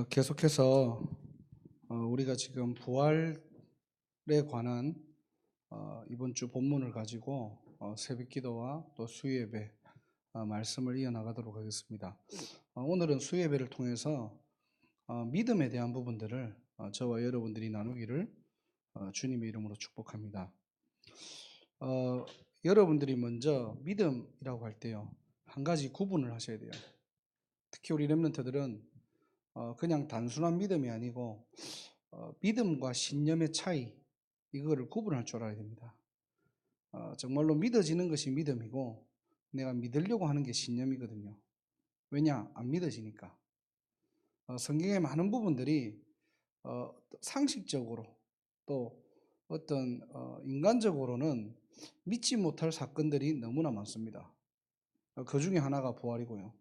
계속해서 우리가 지금 부활에 관한 이번 주 본문을 가지고 새벽기도와 또 수요예배 말씀을 이어나가도록 하겠습니다. 오늘은 수요예배를 통해서 믿음에 대한 부분들을 저와 여러분들이 나누기를 주님의 이름으로 축복합니다. 여러분들이 먼저 믿음이라고 할 때요, 한 가지 구분을 하셔야 돼요. 특히 우리 렘넌트들은 그냥 단순한 믿음이 아니고 믿음과 신념의 차이, 이거를 구분할 줄 알아야 됩니다. 정말로 믿어지는 것이 믿음이고 내가 믿으려고 하는 게 신념이거든요. 왜냐? 안 믿어지니까. 성경의 많은 부분들이 상식적으로 또 어떤 인간적으로는 믿지 못할 사건들이 너무나 많습니다. 그 중에 하나가 부활이고요.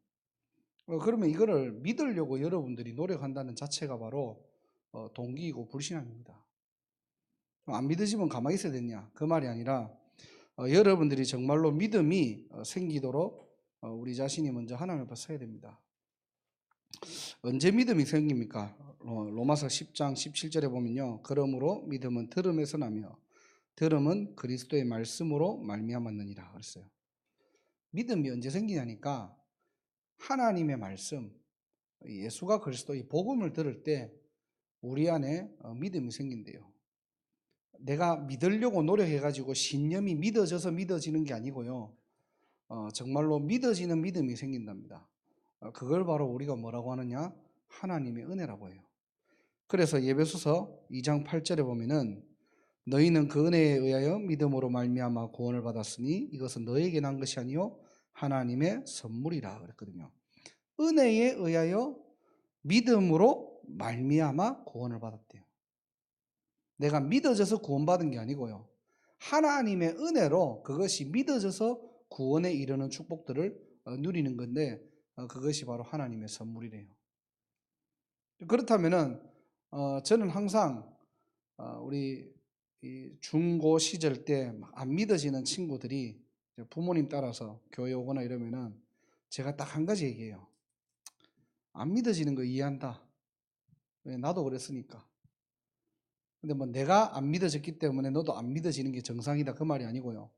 그러면 이거를 믿으려고 여러분들이 노력한다는 자체가 바로 동기이고 불신앙입니다. 안 믿으시면 가만히 있어야 되냐? 그 말이 아니라 여러분들이 정말로 믿음이 생기도록 우리 자신이 먼저 하나님 앞에 서야 됩니다. 언제 믿음이 생깁니까? 로마서 10장 17절에 보면요, 그러므로 믿음은 들음에서 나며 들음은 그리스도의 말씀으로 말미암았느니라 그랬어요. 믿음이 언제 생기냐니까 하나님의 말씀, 예수가 그리스도, 이 복음을 들을 때 우리 안에 믿음이 생긴대요. 내가 믿으려고 노력해가지고 신념이 믿어져서 믿어지는 게 아니고요, 정말로 믿어지는 믿음이 생긴답니다. 그걸 바로 우리가 뭐라고 하느냐? 하나님의 은혜라고 해요. 그래서 예배소서 2장 8절에 보면은 너희는 그 은혜에 의하여 믿음으로 말미암아 구원을 받았으니 이것은 너에게 난 것이 아니요 하나님의 선물이라 그랬거든요. 은혜에 의하여 믿음으로 말미암아 구원을 받았대요. 내가 믿어져서 구원받은 게 아니고요, 하나님의 은혜로 그것이 믿어져서 구원에 이르는 축복들을 누리는 건데 그것이 바로 하나님의 선물이래요. 그렇다면은 저는 항상 우리 중고 시절 때 안 믿어지는 친구들이 부모님 따라서 교회 오거나 이러면은 제가 딱 한 가지 얘기해요. 안 믿어지는 거 이해한다. 왜? 나도 그랬으니까. 근데 뭐 내가 안 믿어졌기 때문에 너도 안 믿어지는 게 정상이다, 그 말이 아니고요.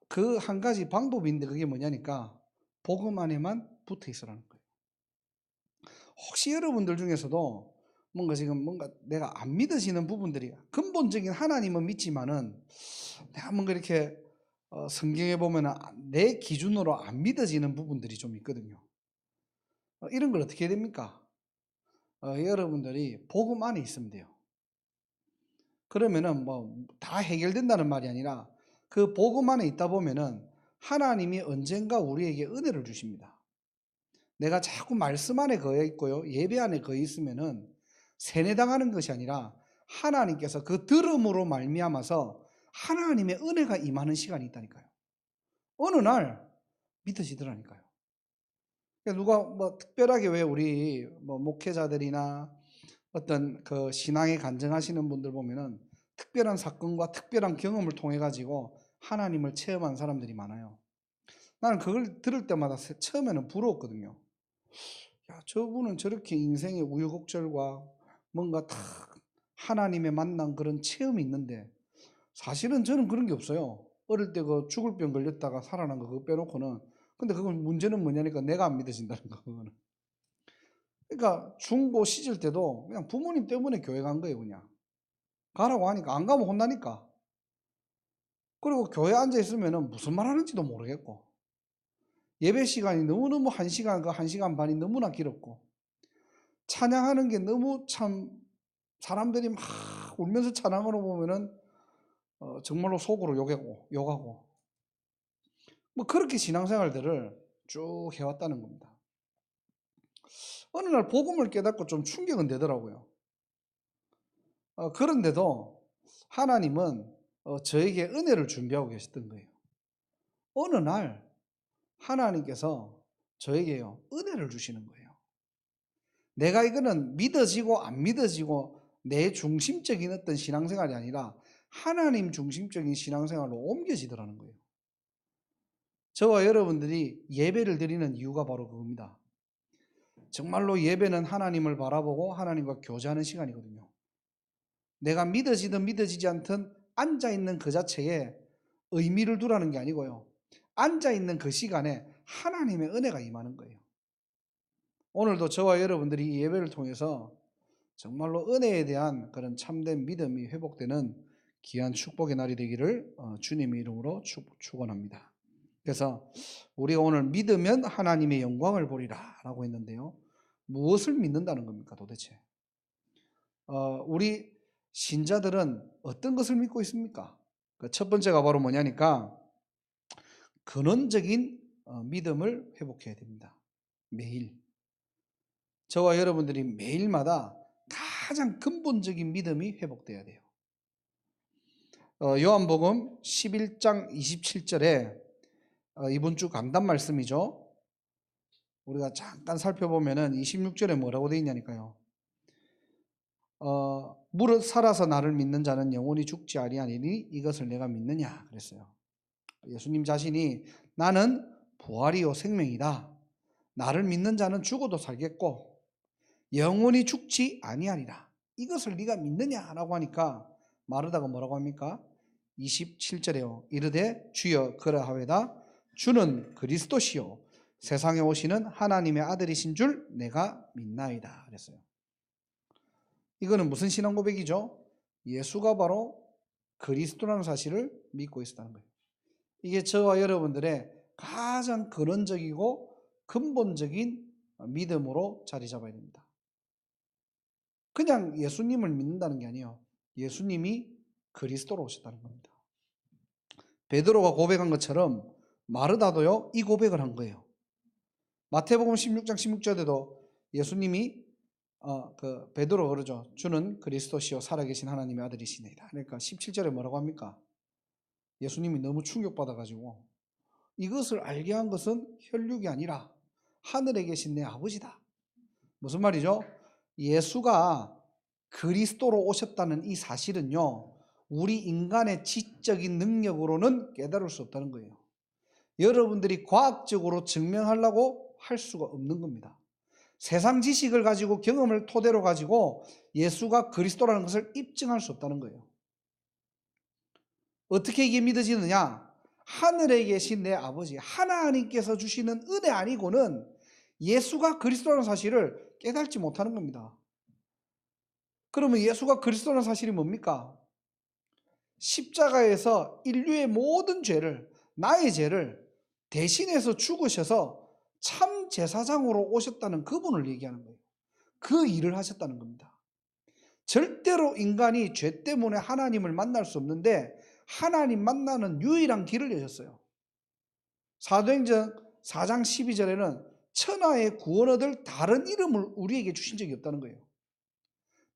그 한 가지 방법인데 그게 뭐냐니까 복음 안에만 붙어 있으라는 거예요. 혹시 여러분들 중에서도 뭔가 내가 안 믿어지는 부분들이, 근본적인 하나님은 믿지만은 내가 뭔가 이렇게 성경에 보면 내 기준으로 안 믿어지는 부분들이 좀 있거든요. 이런 걸 어떻게 해야 됩니까? 여러분들이 복음 안에 있으면 돼요. 그러면은 뭐 다 해결된다는 말이 아니라 그 복음 안에 있다 보면은 하나님이 언젠가 우리에게 은혜를 주십니다. 내가 자꾸 말씀 안에 거해 있고요, 예배 안에 거해 있으면은 세뇌당하는 것이 아니라 하나님께서 그 들음으로 말미암아서 하나님의 은혜가 임하는 시간이 있다니까요. 어느 날 믿어지더라니까요. 누가 뭐 특별하게, 왜 우리 뭐 목회자들이나 어떤 그 신앙에 간증하시는 분들 보면은 특별한 사건과 특별한 경험을 통해 가지고 하나님을 체험한 사람들이 많아요. 나는 그걸 들을 때마다 처음에는 부러웠거든요. 야, 저분은 저렇게 인생의 우여곡절과 뭔가 다 하나님의 만난 그런 체험이 있는데 사실은 저는 그런 게 없어요. 어릴 때 그 죽을 병 걸렸다가 살아난 거 그거 빼놓고는. 근데 그건 문제는 뭐냐니까 내가 안 믿어진다는 거, 그거는. 그러니까 중고 시절 때도 그냥 부모님 때문에 교회 간 거예요, 그냥. 가라고 하니까 안 가면 혼나니까. 그리고 교회 앉아 있으면은 무슨 말 하는지도 모르겠고, 예배 시간이 너무너무 1시간, 그 1시간 반이 너무나 길었고, 찬양하는 게 너무 참, 사람들이 막 울면서 찬양하는 거 보면은 정말로 속으로 욕하고 뭐 그렇게 신앙생활들을 쭉 해왔다는 겁니다. 어느 날 복음을 깨닫고 좀 충격은 되더라고요. 그런데도 하나님은 저에게 은혜를 준비하고 계셨던 거예요. 어느 날 하나님께서 저에게요, 은혜를 주시는 거예요. 내가 이거는 믿어지고 안 믿어지고 내 중심적인 어떤 신앙생활이 아니라 하나님 중심적인 신앙생활로 옮겨지더라는 거예요. 저와 여러분들이 예배를 드리는 이유가 바로 그겁니다. 정말로 예배는 하나님을 바라보고 하나님과 교제하는 시간이거든요. 내가 믿어지든 믿어지지 않든 앉아있는 그 자체에 의미를 두라는 게 아니고요. 앉아있는 그 시간에 하나님의 은혜가 임하는 거예요. 오늘도 저와 여러분들이 이 예배를 통해서 정말로 은혜에 대한 그런 참된 믿음이 회복되는 귀한 축복의 날이 되기를 주님의 이름으로 축원합니다. 그래서 우리가 오늘 믿으면 하나님의 영광을 보리라 라고 했는데요. 무엇을 믿는다는 겁니까 도대체? 우리 신자들은 어떤 것을 믿고 있습니까? 그 첫 번째가 바로 뭐냐니까 근원적인 믿음을 회복해야 됩니다. 매일. 저와 여러분들이 매일마다 가장 근본적인 믿음이 회복돼야 돼요. 요한복음 11장 27절에 이번 주 강단 말씀이죠. 우리가 잠깐 살펴보면은 26절에 뭐라고 되어 있냐니까요. 무릇 살아서 나를 믿는 자는 영원히 죽지 아니하리니 이것을 내가 믿느냐 그랬어요. 예수님 자신이 나는 부활이요 생명이다. 나를 믿는 자는 죽어도 살겠고 영원히 죽지 아니하리라. 이것을 네가 믿느냐라고 하니까 마르다가 뭐라고 합니까? 27절에요. 이르되 주여 그러하외다. 주는 그리스도시요 세상에 오시는 하나님의 아들이신 줄 내가 믿나이다 그랬어요. 이거는 무슨 신앙 고백이죠? 예수가 바로 그리스도라는 사실을 믿고 있었다는 거예요. 이게 저와 여러분들의 가장 근원적이고 근본적인 믿음으로 자리 잡아야 됩니다. 그냥 예수님을 믿는다는 게 아니에요. 예수님이 그리스도로 오셨다는 겁니다. 베드로가 고백한 것처럼 마르다도요 이 고백을 한 거예요. 마태복음 16장 16절에도 예수님이 베드로 그러죠. 주는 그리스도시요 살아계신 하나님의 아들이시니이다. 그러니까 17절에 뭐라고 합니까? 예수님이 너무 충격받아가지고 이것을 알게 한 것은 혈육이 아니라 하늘에 계신 내 아버지다. 무슨 말이죠? 예수가 그리스도로 오셨다는 이 사실은요 우리 인간의 지적인 능력으로는 깨달을 수 없다는 거예요. 여러분들이 과학적으로 증명하려고 할 수가 없는 겁니다. 세상 지식을 가지고 경험을 토대로 가지고 예수가 그리스도라는 것을 입증할 수 없다는 거예요. 어떻게 이게 믿어지느냐? 하늘에 계신 내 아버지 하나님께서 주시는 은혜 아니고는 예수가 그리스도라는 사실을 깨닫지 못하는 겁니다. 그러면 예수가 그리스도라는 사실이 뭡니까? 십자가에서 인류의 모든 죄를, 나의 죄를 대신해서 죽으셔서 참 제사장으로 오셨다는 그분을 얘기하는 거예요. 그 일을 하셨다는 겁니다. 절대로 인간이 죄 때문에 하나님을 만날 수 없는데 하나님 만나는 유일한 길을 여셨어요. 사도행전 4장 12절에는 천하의 구원 얻을 다른 이름을 우리에게 주신 적이 없다는 거예요.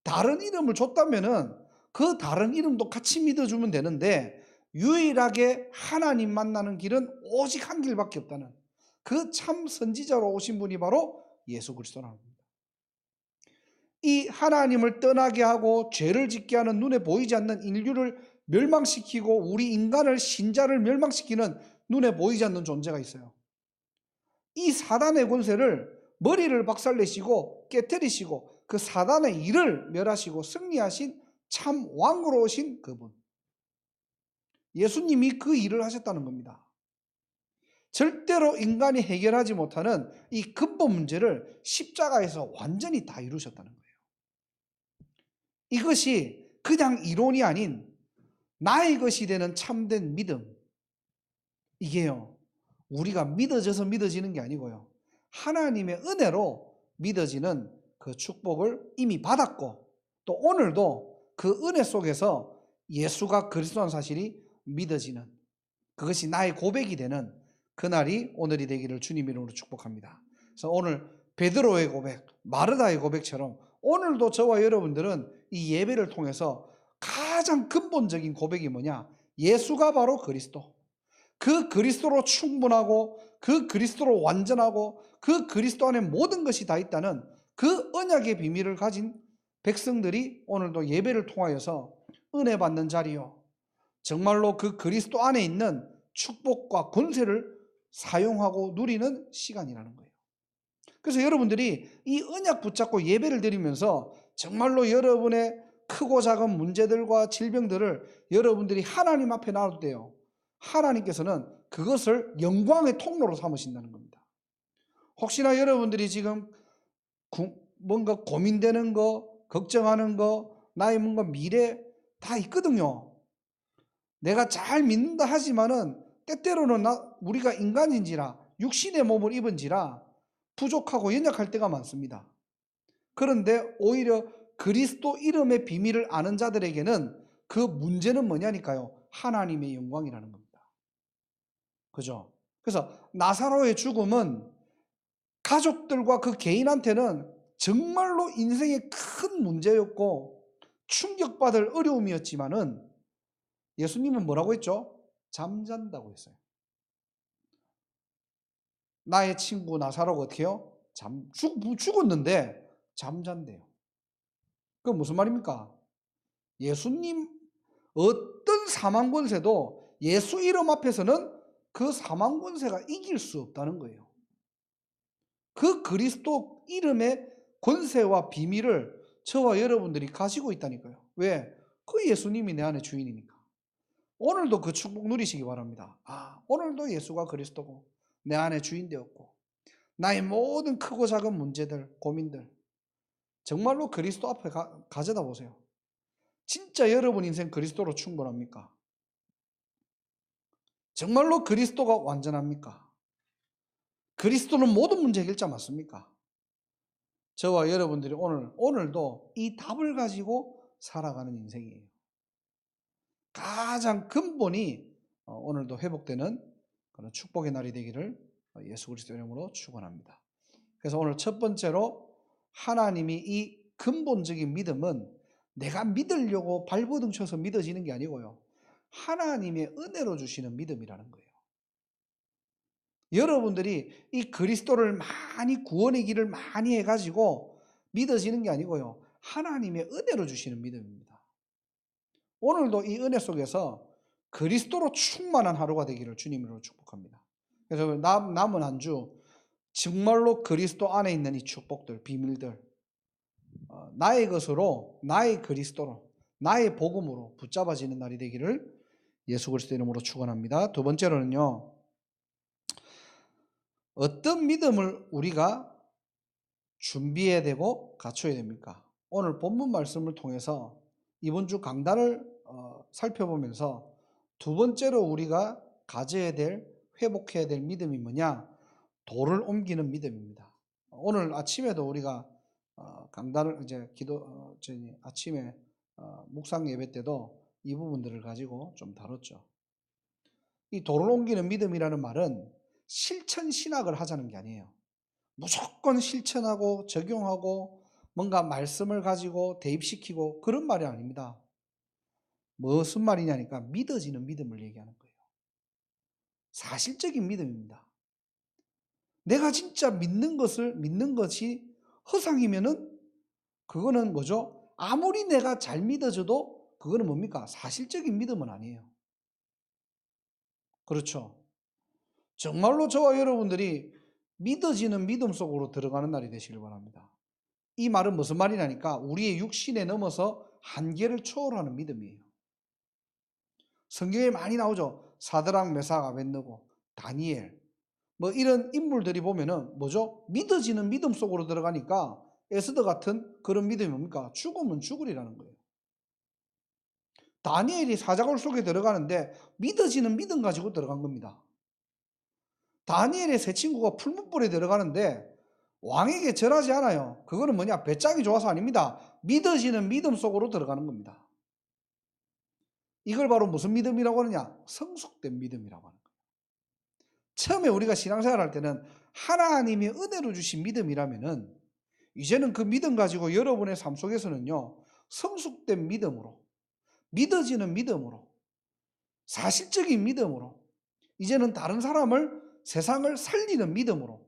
다른 이름을 줬다면은 그 다른 이름도 같이 믿어주면 되는데 유일하게 하나님 만나는 길은 오직 한 길밖에 없다는 그 참 선지자로 오신 분이 바로 예수 그리스도라는 겁니다. 이 하나님을 떠나게 하고 죄를 짓게 하는 눈에 보이지 않는 인류를 멸망시키고 우리 인간을 신자를 멸망시키는 눈에 보이지 않는 존재가 있어요. 이 사단의 권세를 머리를 박살내시고 깨뜨리시고 그 사단의 일을 멸하시고 승리하신 참 왕으로 오신 그분. 예수님이 그 일을 하셨다는 겁니다. 절대로 인간이 해결하지 못하는 이 근본 문제를 십자가에서 완전히 다 이루셨다는 거예요. 이것이 그냥 이론이 아닌 나의 것이 되는 참된 믿음. 이게요, 우리가 믿어져서 믿어지는 게 아니고요. 하나님의 은혜로 믿어지는 그 축복을 이미 받았고 또 오늘도 그 은혜 속에서 예수가 그리스도라는 사실이 믿어지는 그것이 나의 고백이 되는 그날이 오늘이 되기를 주님 이름으로 축복합니다. 그래서 오늘 베드로의 고백, 마르다의 고백처럼 오늘도 저와 여러분들은 이 예배를 통해서 가장 근본적인 고백이 뭐냐? 예수가 바로 그리스도. 그 그리스도로 충분하고 그 그리스도로 완전하고 그 그리스도 안에 모든 것이 다 있다는 그 언약의 비밀을 가진 백성들이 오늘도 예배를 통하여서 은혜 받는 자리요. 정말로 그 그리스도 안에 있는 축복과 권세를 사용하고 누리는 시간이라는 거예요. 그래서 여러분들이 이 언약 붙잡고 예배를 드리면서 정말로 여러분의 크고 작은 문제들과 질병들을 여러분들이 하나님 앞에 놔도 돼요. 하나님께서는 그것을 영광의 통로로 삼으신다는 겁니다. 혹시나 여러분들이 지금 뭔가 고민되는 거, 걱정하는 거, 나의 뭔가 미래 다 있거든요. 내가 잘 믿는다 하지만은 때때로는 우리가 인간인지라 육신의 몸을 입은지라 부족하고 연약할 때가 많습니다. 그런데 오히려 그리스도 이름의 비밀을 아는 자들에게는 그 문제는 뭐냐니까요. 하나님의 영광이라는 겁니다. 그죠? 그래서 나사로의 죽음은 가족들과 그 개인한테는 정말로 인생의 큰 문제였고 충격받을 어려움이었지만은 예수님은 뭐라고 했죠? 잠잔다고 했어요. 나의 친구 나사로가 어떻게 해요? 죽었는데 잠잔대요. 그건 무슨 말입니까? 예수님 어떤 사망 권세도 예수 이름 앞에서는 그 사망 권세가 이길 수 없다는 거예요. 그 그리스도 이름의 권세와 비밀을 저와 여러분들이 가지고 있다니까요. 왜? 그 예수님이 내 안에 주인이니까. 오늘도 그 축복 누리시기 바랍니다. 오늘도 예수가 그리스도고 내 안에 주인 되었고 나의 모든 크고 작은 문제들, 고민들 정말로 그리스도 앞에 가져다 보세요. 진짜 여러분 인생 그리스도로 충분합니까? 정말로 그리스도가 완전합니까? 그리스도는 모든 문제 해결자 맞습니까? 저와 여러분들이 오늘도 이 답을 가지고 살아가는 인생이에요. 가장 근본이 오늘도 회복되는 그런 축복의 날이 되기를 예수 그리스도 이름으로 축원합니다. 그래서 오늘 첫 번째로 하나님이 이 근본적인 믿음은 내가 믿으려고 발버둥 쳐서 믿어지는 게 아니고요. 하나님의 은혜로 주시는 믿음이라는 거예요. 여러분들이 이 그리스도를 많이 구원의 길을 많이 해가지고 믿어지는 게 아니고요. 하나님의 은혜로 주시는 믿음입니다. 오늘도 이 은혜 속에서 그리스도로 충만한 하루가 되기를 주님으로 축복합니다. 그래서 남은 한 주 정말로 그리스도 안에 있는 이 축복들, 비밀들 나의 것으로, 나의 그리스도로, 나의 복음으로 붙잡아지는 날이 되기를 예수 그리스도 이름으로 축원합니다. 두 번째로는요. 어떤 믿음을 우리가 준비해야 되고 갖춰야 됩니까? 오늘 본문 말씀을 통해서 이번 주 강단을 살펴보면서 두 번째로 우리가 가져야 될, 회복해야 될 믿음이 뭐냐? 돌을 옮기는 믿음입니다. 오늘 아침에도 우리가 강단을 이제 아침에 묵상 예배 때도 이 부분들을 가지고 좀 다뤘죠. 이 돌을 옮기는 믿음이라는 말은 실천 신학을 하자는 게 아니에요. 무조건 실천하고 적용하고 뭔가 말씀을 가지고 대입시키고 그런 말이 아닙니다. 무슨 말이냐니까 믿어지는 믿음을 얘기하는 거예요. 사실적인 믿음입니다. 내가 진짜 믿는 것이 허상이면은 그거는 뭐죠? 아무리 내가 잘 믿어져도 그거는 뭡니까? 사실적인 믿음은 아니에요. 그렇죠? 정말로 저와 여러분들이 믿어지는 믿음 속으로 들어가는 날이 되시길 바랍니다. 이 말은 무슨 말이냐니까 우리의 육신에 넘어서 한계를 초월하는 믿음이에요. 성경에 많이 나오죠. 사드락, 메삭, 아벳느고, 다니엘 뭐 이런 인물들이 보면은 뭐죠? 믿어지는 믿음 속으로 들어가니까 에스더 같은 그런 믿음이 뭡니까? 죽으면 죽으리라는 거예요. 다니엘이 사자굴 속에 들어가는데 믿어지는 믿음 가지고 들어간 겁니다. 다니엘의 세 친구가 풀무불에 들어가는데 왕에게 절하지 않아요. 그거는 뭐냐? 배짱이 좋아서 아닙니다. 믿어지는 믿음 속으로 들어가는 겁니다. 이걸 바로 무슨 믿음이라고 하느냐? 성숙된 믿음이라고 하는 거예요. 처음에 우리가 신앙생활 할 때는 하나님이 은혜로 주신 믿음이라면은 이제는 그 믿음 가지고 여러분의 삶 속에서는요, 성숙된 믿음으로, 믿어지는 믿음으로, 사실적인 믿음으로, 이제는 다른 사람을, 세상을 살리는 믿음으로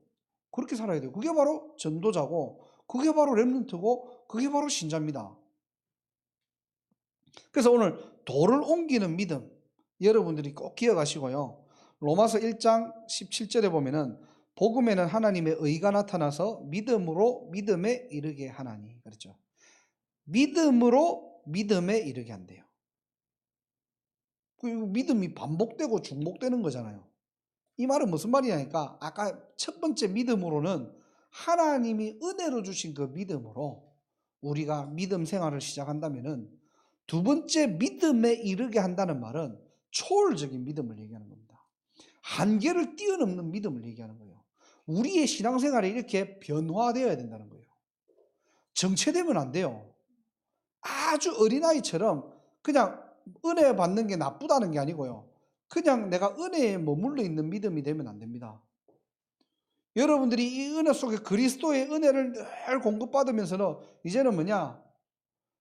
그렇게 살아야 돼요. 그게 바로 전도자고, 그게 바로 렘넌트고, 그게 바로 신자입니다. 그래서 오늘 돌을 옮기는 믿음, 여러분들이 꼭 기억하시고요. 로마서 1장 17절에 보면은 복음에는 하나님의 의가 나타나서 믿음으로 믿음에 이르게 하나니. 그렇죠. 믿음으로 믿음에 이르게 한대요. 그리고 믿음이 반복되고 중복되는 거잖아요. 이 말은 무슨 말이냐니까 아까 첫 번째 믿음으로는 하나님이 은혜로 주신 그 믿음으로 우리가 믿음 생활을 시작한다면은 두 번째 믿음에 이르게 한다는 말은 초월적인 믿음을 얘기하는 겁니다. 한계를 뛰어넘는 믿음을 얘기하는 거예요. 우리의 신앙생활이 이렇게 변화되어야 된다는 거예요. 정체되면 안 돼요. 아주 어린아이처럼 그냥 은혜 받는 게 나쁘다는 게 아니고요. 그냥 내가 은혜에 머물러 있는 믿음이 되면 안 됩니다. 여러분들이 이 은혜 속에 그리스도의 은혜를 늘 공급받으면서는 이제는 뭐냐?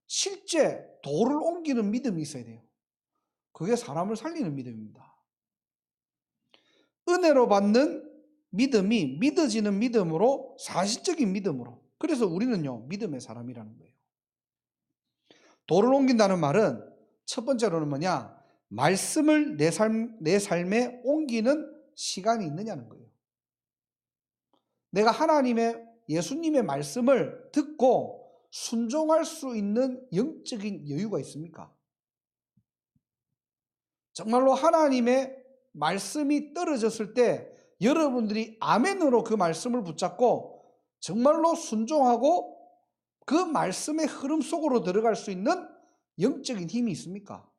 실제 돌을 옮기는 믿음이 있어야 돼요. 그게 사람을 살리는 믿음입니다. 은혜로 받는 믿음이 믿어지는 믿음으로 사실적인 믿음으로. 그래서 우리는요 믿음의 사람이라는 거예요. 돌을 옮긴다는 말은 첫 번째로는 뭐냐? 말씀을 내 삶에 옮기는 시간이 있느냐는 거예요. 내가 하나님의 예수님의 말씀을 듣고 순종할 수 있는 영적인 여유가 있습니까? 정말로 하나님의 말씀이 떨어졌을 때 여러분들이 아멘으로 그 말씀을 붙잡고 정말로 순종하고 그 말씀의 흐름 속으로 들어갈 수 있는 영적인 힘이 있습니까?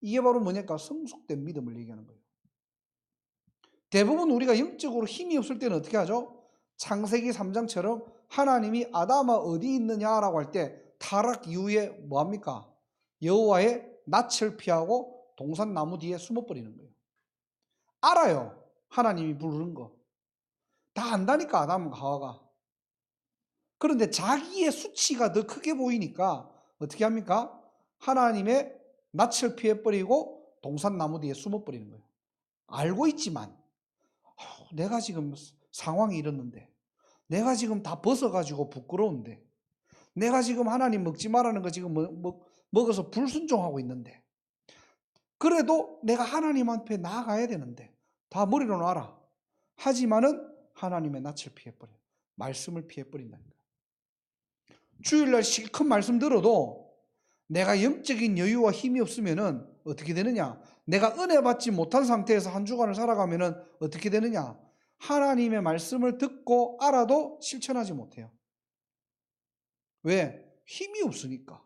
이게 바로 뭐냐니까 성숙된 믿음을 얘기하는 거예요. 대부분 우리가 영적으로 힘이 없을 때는 어떻게 하죠? 창세기 3장처럼 하나님이 아담아 어디 있느냐라고 할 때 타락 이후에 뭐합니까? 여호와의 낯을 피하고 동산나무 뒤에 숨어버리는 거예요. 알아요. 하나님이 부르는 거. 다 안다니까 아담과 하와가. 그런데 자기의 수치가 더 크게 보이니까 어떻게 합니까? 하나님의 낯을 피해버리고 동산나무 뒤에 숨어버리는 거예요. 알고 있지만 내가 지금 상황이 이렇는데 내가 지금 다 벗어가지고 부끄러운데 내가 지금 하나님 먹지 말라는 거 지금 먹어서 불순종하고 있는데 그래도 내가 하나님 앞에 나아가야 되는데 다 머리로 놔라. 하지만은 하나님의 낯을 피해버려요. 말씀을 피해버린다는 거예요. 주일날 실컷 말씀 들어도 내가 영적인 여유와 힘이 없으면은 어떻게 되느냐? 내가 은혜 받지 못한 상태에서 한 주간을 살아가면은 어떻게 되느냐? 하나님의 말씀을 듣고 알아도 실천하지 못해요. 왜? 힘이 없으니까.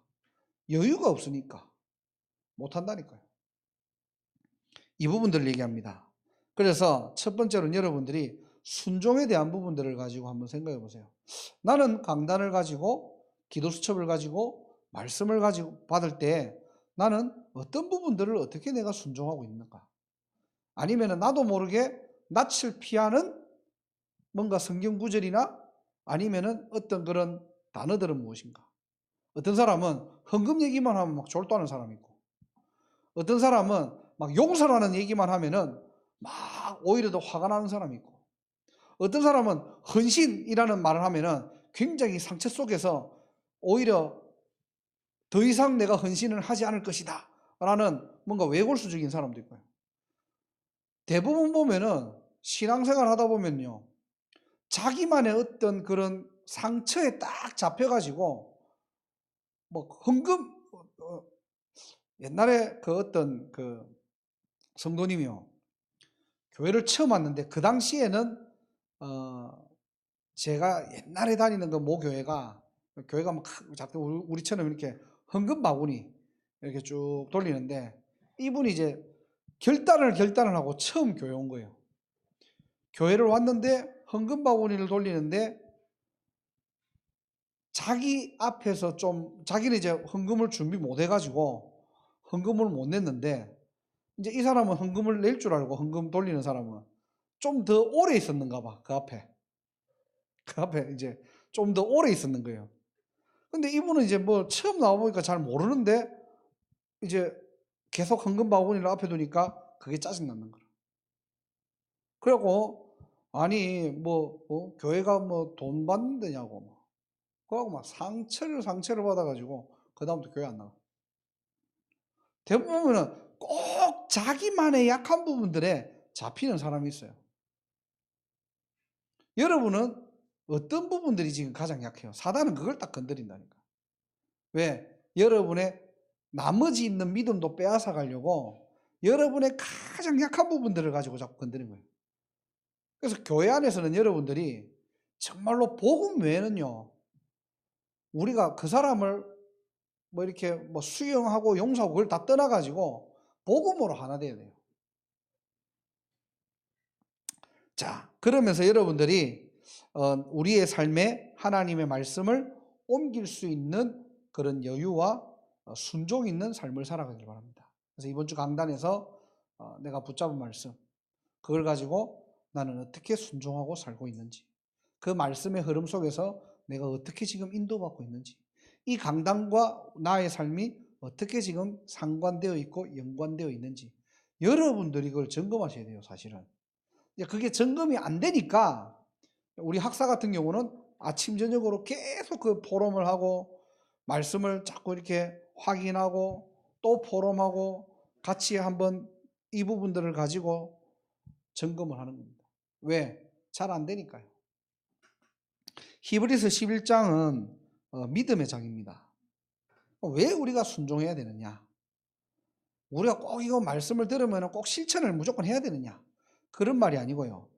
여유가 없으니까. 못한다니까요. 이 부분들을 얘기합니다. 그래서 첫 번째로는 여러분들이 순종에 대한 부분들을 가지고 한번 생각해 보세요. 나는 강단을 가지고 기도 수첩을 가지고 말씀을 가지고 받을 때 나는 어떤 부분들을 어떻게 내가 순종하고 있는가? 아니면 나도 모르게 낯을 피하는 뭔가 성경 구절이나 아니면은 어떤 그런 단어들은 무엇인가? 어떤 사람은 헌금 얘기만 하면 막 졸도하는 사람이 있고, 어떤 사람은 막 용서라는 얘기만 하면은 막 오히려 더 화가 나는 사람이 있고, 어떤 사람은 헌신이라는 말을 하면은 굉장히 상처 속에서 오히려 더 이상 내가 헌신을 하지 않을 것이다 라는 뭔가 외골수적인 사람도 있고요. 대부분 보면은 신앙생활 하다 보면요, 자기만의 어떤 그런 상처에 딱 잡혀가지고 뭐 헌금 옛날에 그 어떤 그 성도님이요, 교회를 처음 왔는데 그 당시에는 제가 옛날에 다니는 그 모 교회가 막 자꾸 우리처럼 이렇게 헌금 바구니 이렇게 쭉 돌리는데, 이분이 이제 결단을 하고 처음 교회 온 거예요. 교회를 왔는데 헌금 바구니를 돌리는데 자기 앞에서 좀 자기는 이제 헌금을 준비 못 해가지고 헌금을 못 냈는데, 이제 이 사람은 헌금을 낼 줄 알고 헌금 돌리는 사람은 좀 더 오래 있었는가 봐. 그 앞에 이제 좀 더 오래 있었는 거예요. 근데 이분은 이제 뭐 처음 나와보니까 잘 모르는데 이제 계속 헌금 바구니를 앞에 두니까 그게 짜증나는 거라. 그래갖고 아니 뭐 교회가 뭐 돈 받는 데냐고 막 그러고 막 상처를 받아가지고 그 다음부터 교회 안 나가. 대부분은 꼭 자기만의 약한 부분들에 잡히는 사람이 있어요. 여러분은 어떤 부분들이 지금 가장 약해요? 사단은 그걸 딱 건드린다니까. 왜? 여러분의 나머지 있는 믿음도 빼앗아 가려고 여러분의 가장 약한 부분들을 가지고 자꾸 건드는 거예요. 그래서 교회 안에서는 여러분들이 정말로 복음 외에는요, 우리가 그 사람을 뭐 이렇게 뭐 수용하고 용서하고 그걸 다 떠나가지고 복음으로 하나 돼야 돼요. 자, 그러면서 여러분들이 우리의 삶에 하나님의 말씀을 옮길 수 있는 그런 여유와 순종 있는 삶을 살아가길 바랍니다. 그래서 이번 주 강단에서 내가 붙잡은 말씀, 그걸 가지고 나는 어떻게 순종하고 살고 있는지, 그 말씀의 흐름 속에서 내가 어떻게 지금 인도받고 있는지, 이 강단과 나의 삶이 어떻게 지금 상관되어 있고 연관되어 있는지 여러분들이 그걸 점검하셔야 돼요, 사실은. 그게 점검이 안 되니까 우리 학사 같은 경우는 아침 저녁으로 계속 그 포럼을 하고 말씀을 자꾸 이렇게 확인하고 또 포럼하고 같이 한번 이 부분들을 가지고 점검을 하는 겁니다. 왜? 잘 안 되니까요. 히브리서 11장은 믿음의 장입니다. 왜 우리가 순종해야 되느냐? 우리가 꼭 이거 말씀을 들으면 꼭 실천을 무조건 해야 되느냐? 그런 말이 아니고요.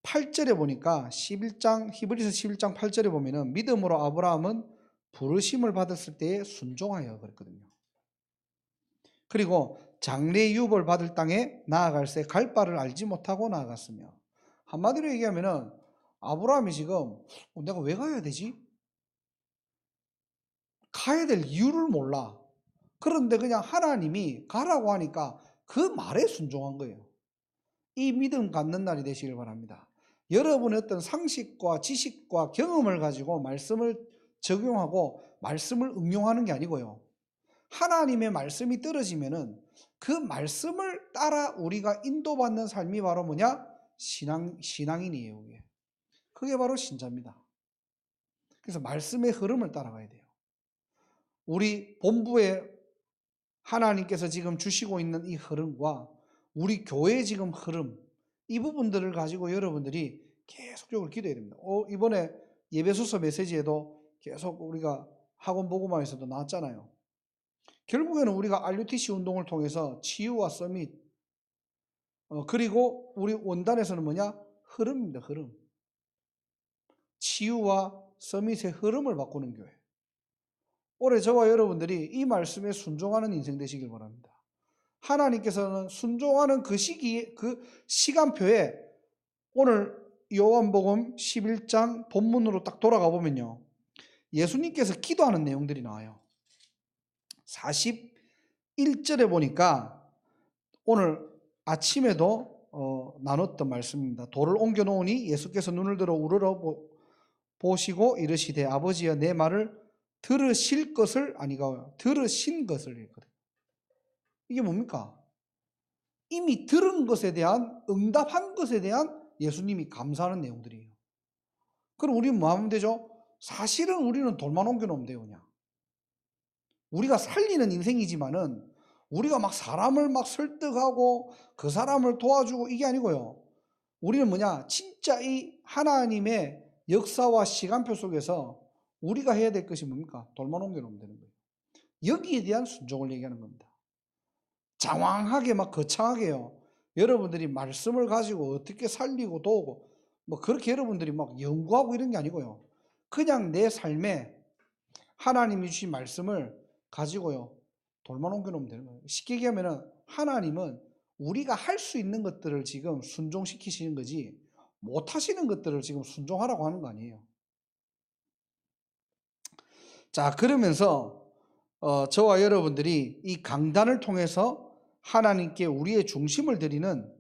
8절에 보니까 히브리서 11장 8절에 보면은 믿음으로 아브라함은 부르심을 받았을 때에 순종하여 그랬거든요. 그리고 장래 유업을 받을 땅에 나아갈새 갈 바를 알지 못하고 나아갔으며, 한마디로 얘기하면은 아브라함이 지금 내가 왜 가야 되지? 가야 될 이유를 몰라. 그런데 그냥 하나님이 가라고 하니까 그 말에 순종한 거예요. 이 믿음 갖는 날이 되시길 바랍니다. 여러분의 어떤 상식과 지식과 경험을 가지고 말씀을 적용하고 말씀을 응용하는 게 아니고요. 하나님의 말씀이 떨어지면은 그 말씀을 따라 우리가 인도받는 삶이 바로 뭐냐? 신앙인이에요. 그게 바로 신자입니다. 그래서 말씀의 흐름을 따라가야 돼요. 우리 본부에 하나님께서 지금 주시고 있는 이 흐름과 우리 교회의 지금 흐름, 이 부분들을 가지고 여러분들이 계속적으로 기도해야 됩니다. 이번에 예배소서 메시지에도 계속 우리가 학원 보고마에서도 나왔잖아요. 결국에는 우리가 RUTC 운동을 통해서 치유와 서밋, 그리고 우리 원단에서는 뭐냐? 흐름입니다. 흐름. 치유와 서밋의 흐름을 바꾸는 교회. 올해 저와 여러분들이 이 말씀에 순종하는 인생 되시길 바랍니다. 하나님께서는 순종하는 그 시기, 그 시간표에 오늘 요한복음 11장 본문으로 딱 돌아가 보면요, 예수님께서 기도하는 내용들이 나와요. 41절에 보니까 오늘 아침에도 나눴던 말씀입니다. 돌을 옮겨 놓으니 예수께서 눈을 들어 우러러 보시고 이르시되 아버지여 내 말을 들으실 것을, 아니가 들으신 것을 했거든요. 이게 뭡니까? 이미 들은 것에 대한, 응답한 것에 대한 예수님이 감사하는 내용들이에요. 그럼 우리는 뭐 하면 되죠? 사실은 우리는 돌만 옮겨놓으면 돼요. 그냥 우리가 살리는 인생이지만은 우리가 막 사람을 막 설득하고 그 사람을 도와주고 이게 아니고요. 우리는 뭐냐? 진짜 이 하나님의 역사와 시간표 속에서 우리가 해야 될 것이 뭡니까? 돌만 옮겨놓으면 되는 거예요. 여기에 대한 순종을 얘기하는 겁니다. 장황하게 막 거창하게요. 여러분들이 말씀을 가지고 어떻게 살리고 도우고 뭐 그렇게 여러분들이 막 연구하고 이런 게 아니고요. 그냥 내 삶에 하나님이 주신 말씀을 가지고요, 돌만 옮겨놓으면 되는 거예요. 쉽게 얘기하면은 하나님은 우리가 할 수 있는 것들을 지금 순종시키시는 거지 못 하시는 것들을 지금 순종하라고 하는 거 아니에요. 자, 그러면서 저와 여러분들이 이 강단을 통해서 하나님께 우리의 중심을 드리는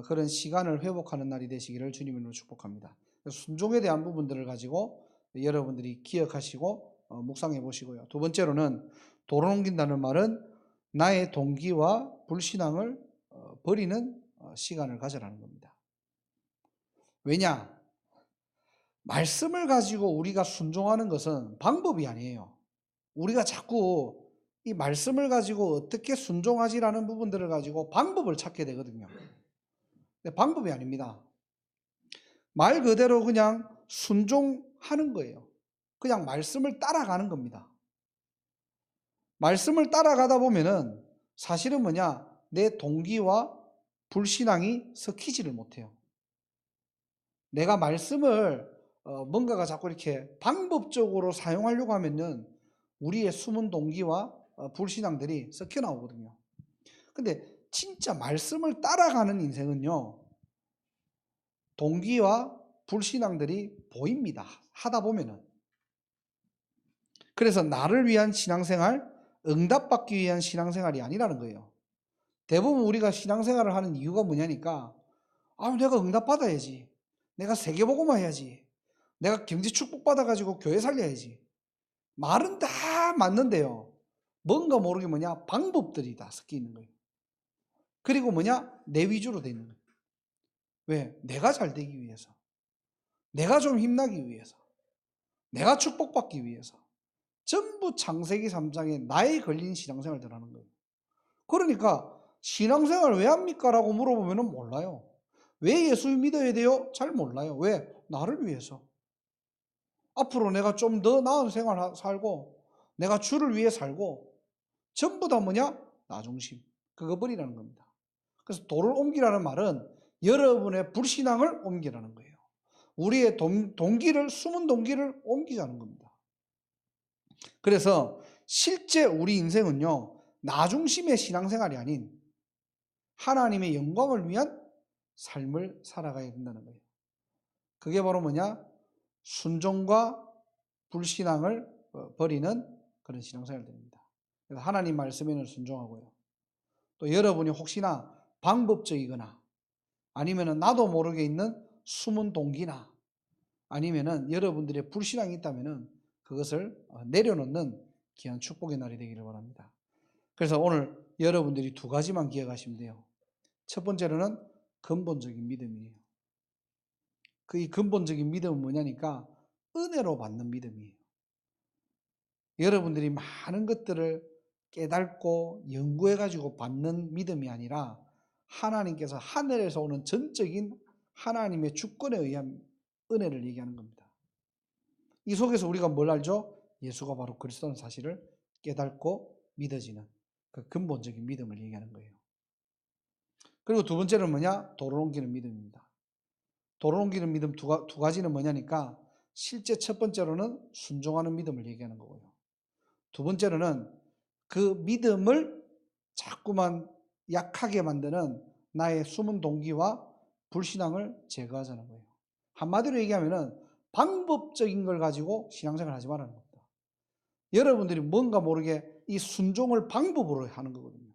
그런 시간을 회복하는 날이 되시기를 주님으로 축복합니다. 순종에 대한 부분들을 가지고 여러분들이 기억하시고 묵상해 보시고요. 두 번째로는 돌을 옮긴다는 말은 나의 동기와 불신앙을 버리는 시간을 가져라는 겁니다. 왜냐? 말씀을 가지고 우리가 순종하는 것은 방법이 아니에요. 우리가 자꾸 이 말씀을 가지고 어떻게 순종하지라는 부분들을 가지고 방법을 찾게 되거든요. 근데 방법이 아닙니다. 말 그대로 그냥 순종하는 거예요. 그냥 말씀을 따라가는 겁니다. 말씀을 따라가다 보면은 사실은 뭐냐? 내 동기와 불신앙이 섞이지를 못해요. 내가 말씀을 뭔가가 자꾸 이렇게 방법적으로 사용하려고 하면은 우리의 숨은 동기와 불신앙들이 섞여 나오거든요. 근데 진짜 말씀을 따라가는 인생은요, 동기와 불신앙들이 보입니다. 하다 보면은. 그래서 나를 위한 신앙생활, 응답받기 위한 신앙생활이 아니라는 거예요. 대부분 우리가 신앙생활을 하는 이유가 뭐냐니까, 내가 응답받아야지. 내가 세계복음화 해야지. 내가 경제 축복받아가지고 교회 살려야지. 말은 다 맞는데요. 뭔가 모르게 뭐냐? 방법들이 다 섞여 있는 거예요. 그리고 뭐냐? 내 위주로 돼 있는 거예요. 왜? 내가 잘 되기 위해서. 내가 좀 힘나기 위해서. 내가 축복받기 위해서. 전부 창세기 3장에 나에 걸린 신앙생활들 하는 거예요. 그러니까 신앙생활 왜 합니까? 라고 물어보면 몰라요. 왜 예수 믿어야 돼요? 잘 몰라요. 왜? 나를 위해서. 앞으로 내가 좀 더 나은 생활 살고 내가 주를 위해 살고 전부 다 뭐냐? 나 중심. 그거 버리라는 겁니다. 그래서 도를 옮기라는 말은 여러분의 불신앙을 옮기라는 거예요. 우리의 동기를, 숨은 동기를 옮기자는 겁니다. 그래서 실제 우리 인생은요, 나 중심의 신앙생활이 아닌 하나님의 영광을 위한 삶을 살아가야 된다는 거예요. 그게 바로 뭐냐? 순종과 불신앙을 버리는 그런 신앙생활들입니다. 그래서 하나님 말씀에는 순종하고요. 또 여러분이 혹시나 방법적이거나 아니면은 나도 모르게 있는 숨은 동기나 아니면은 여러분들의 불신앙이 있다면은 그것을 내려놓는 귀한 축복의 날이 되기를 바랍니다. 그래서 오늘 여러분들이 두 가지만 기억하시면 돼요. 첫 번째로는 근본적인 믿음이에요. 그 이 근본적인 믿음은 뭐냐니까 은혜로 받는 믿음이에요. 여러분들이 많은 것들을 깨닫고 연구해가지고 받는 믿음이 아니라 하나님께서 하늘에서 오는 전적인 하나님의 주권에 의한 은혜를 얘기하는 겁니다. 이 속에서 우리가 뭘 알죠? 예수가 바로 그리스도라는 사실을 깨닫고 믿어지는 그 근본적인 믿음을 얘기하는 거예요. 그리고 두 번째는 뭐냐? 도를 옮기는 믿음입니다. 도를 옮기는 믿음 두 가지는 뭐냐니까 실제 첫 번째로는 순종하는 믿음을 얘기하는 거고요. 두 번째로는 그 믿음을 자꾸만 약하게 만드는 나의 숨은 동기와 불신앙을 제거하자는 거예요. 한마디로 얘기하면은 방법적인 걸 가지고 신앙생활 하지 말라는 겁니다. 여러분들이 뭔가 모르게 이 순종을 방법으로 하는 거거든요.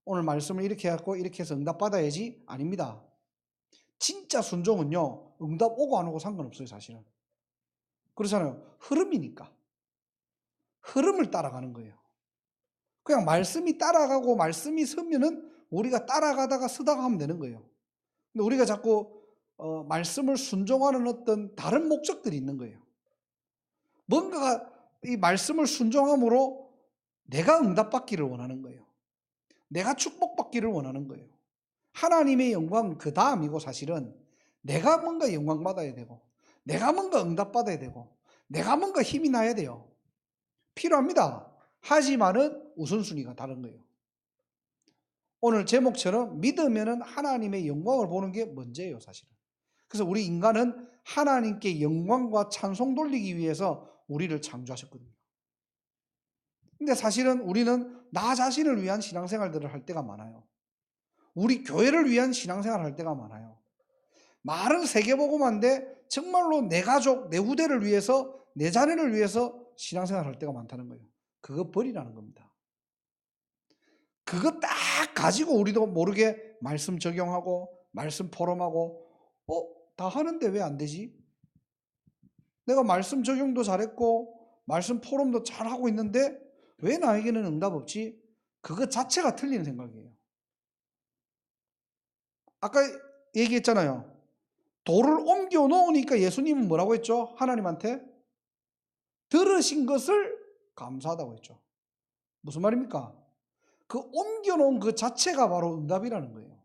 오늘 말씀을 이렇게 해갖고 이렇게 해서 응답 받아야지? 아닙니다. 진짜 순종은요, 응답 오고 안 오고 상관없어요, 사실은. 그렇잖아요. 흐름이니까. 흐름을 따라가는 거예요. 그냥 말씀이 따라가고 말씀이 서면은 우리가 따라가다가 서다가 하면 되는 거예요. 근데 우리가 자꾸 말씀을 순종하는 어떤 다른 목적들이 있는 거예요. 뭔가가 이 말씀을 순종함으로 내가 응답받기를 원하는 거예요. 내가 축복받기를 원하는 거예요. 하나님의 영광은 그 다음이고 사실은 내가 뭔가 영광 받아야 되고 내가 뭔가 응답받아야 되고 내가 뭔가 힘이 나야 돼요. 필요합니다. 하지만은 우선순위가 다른 거예요. 오늘 제목처럼 믿으면은 하나님의 영광을 보는 게 먼저예요, 사실은. 그래서 우리 인간은 하나님께 영광과 찬송 돌리기 위해서 우리를 창조하셨거든요. 근데 사실은 우리는 나 자신을 위한 신앙생활들을 할 때가 많아요. 우리 교회를 위한 신앙생활을 할 때가 많아요. 말은 세계복음화인데 정말로 내 가족, 내 후대를 위해서, 내 자녀를 위해서 신앙생활을 할 때가 많다는 거예요. 그거 버리라는 겁니다. 그거 딱 가지고 우리도 모르게 말씀 적용하고 말씀 포럼하고 다 하는데 왜 안 되지? 내가 말씀 적용도 잘했고 말씀 포럼도 잘하고 있는데 왜 나에게는 응답 없지? 그거 자체가 틀리는 생각이에요. 아까 얘기했잖아요. 돌을 옮겨 놓으니까 예수님은 뭐라고 했죠? 하나님한테 들으신 것을 감사하다고 했죠. 무슨 말입니까? 그 옮겨 놓은 그 자체가 바로 응답이라는 거예요.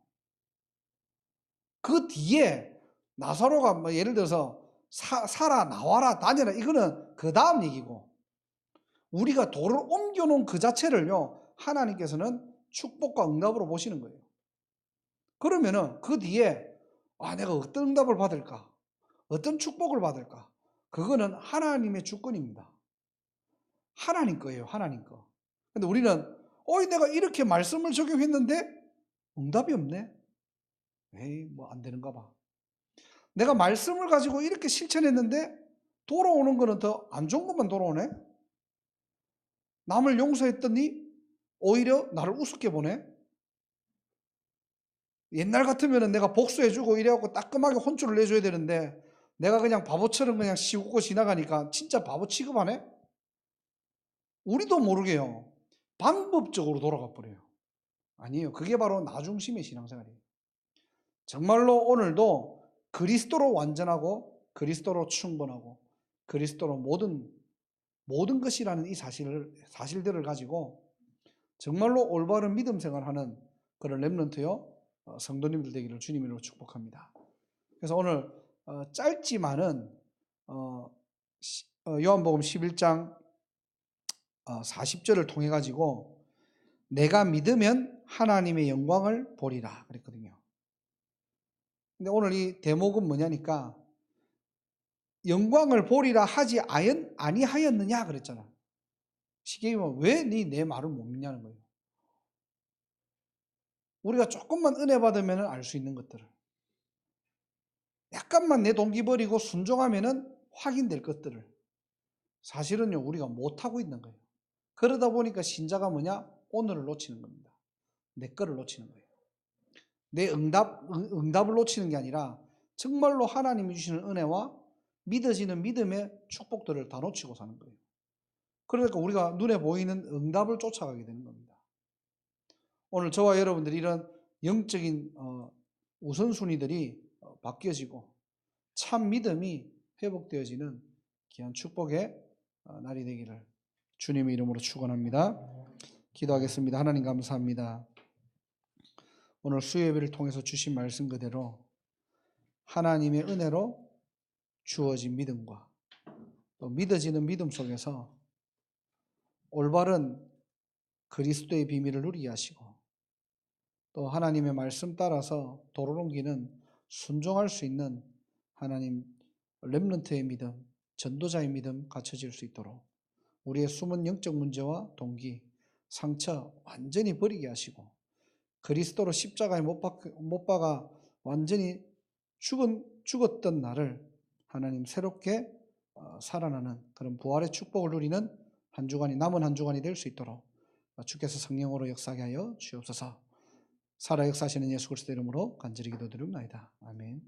그 뒤에 나사로가 뭐 예를 들어서 살아, 나와라, 다녀라, 이거는 그 다음 얘기고, 우리가 돌을 옮겨놓은 그 자체를요, 하나님께서는 축복과 응답으로 보시는 거예요. 그러면은 그 뒤에 내가 어떤 응답을 받을까? 어떤 축복을 받을까? 그거는 하나님의 주권입니다. 하나님 거예요, 하나님 거. 근데 우리는 내가 이렇게 말씀을 적용했는데 응답이 없네. 에이, 뭐 안 되는가 봐. 내가 말씀을 가지고 이렇게 실천했는데 돌아오는 거는 더 안 좋은 것만 돌아오네. 남을 용서했더니 오히려 나를 우습게 보네. 옛날 같으면 내가 복수해주고 이래갖고 따끔하게 혼쭐을 내줘야 되는데 내가 그냥 바보처럼 그냥 씌우고 지나가니까 진짜 바보 취급하네. 우리도 모르게요, 방법적으로 돌아가 버려요. 아니에요. 그게 바로 나 중심의 신앙생활이에요. 정말로 오늘도 그리스도로 완전하고 그리스도로 충분하고 그리스도로 모든 것이라는 이 사실들을 가지고 정말로 올바른 믿음 생활하는 그런 렘넌트요, 성도님들 되기를 주님으로 축복합니다. 그래서 오늘 짧지만은 요한복음 11장 40절을 통해 가지고 내가 믿으면 하나님의 영광을 보리라 그랬거든요. 근데 오늘 이 대목은 뭐냐니까 영광을 보리라 하지 아니하였느냐 그랬잖아. 쉽게 얘기하면 왜 내 말을 못 믿냐는 거예요. 우리가 조금만 은혜 받으면 알 수 있는 것들을, 약간만 내 동기 버리고 순종하면 확인될 것들을 사실은요 우리가 못하고 있는 거예요. 그러다 보니까 신자가 뭐냐? 오늘을 놓치는 겁니다. 내 거를 놓치는 거예요. 내 응답을 놓치는 게 아니라 정말로 하나님이 주시는 은혜와 믿어지는 믿음의 축복들을 다 놓치고 사는 거예요. 그러니까 우리가 눈에 보이는 응답을 쫓아가게 되는 겁니다. 오늘 저와 여러분들이 이런 영적인 우선순위들이 바뀌어지고 참 믿음이 회복되어지는 귀한 축복의 날이 되기를 주님의 이름으로 축원합니다. 기도하겠습니다. 하나님 감사합니다. 오늘 수요예배를 통해서 주신 말씀 그대로 하나님의 은혜로 주어진 믿음과 또 믿어지는 믿음 속에서 올바른 그리스도의 비밀을 누리게 하시고 또 하나님의 말씀 따라서 도를 옮기는 순종할 수 있는 하나님 렘넌트의 믿음, 전도자의 믿음 갖춰질 수 있도록 우리의 숨은 영적 문제와 동기, 상처 완전히 버리게 하시고 그리스도로 십자가에 못 박아 완전히 죽었던 나를 하나님 새롭게 살아나는 그런 부활의 축복을 누리는 한 주간이 남은 한 주간이 될 수 있도록 주께서 성령으로 역사하게 하여 주옵소서. 살아 역사하시는 예수 그리스도 이름으로 간절히 기도드립니다. 아멘.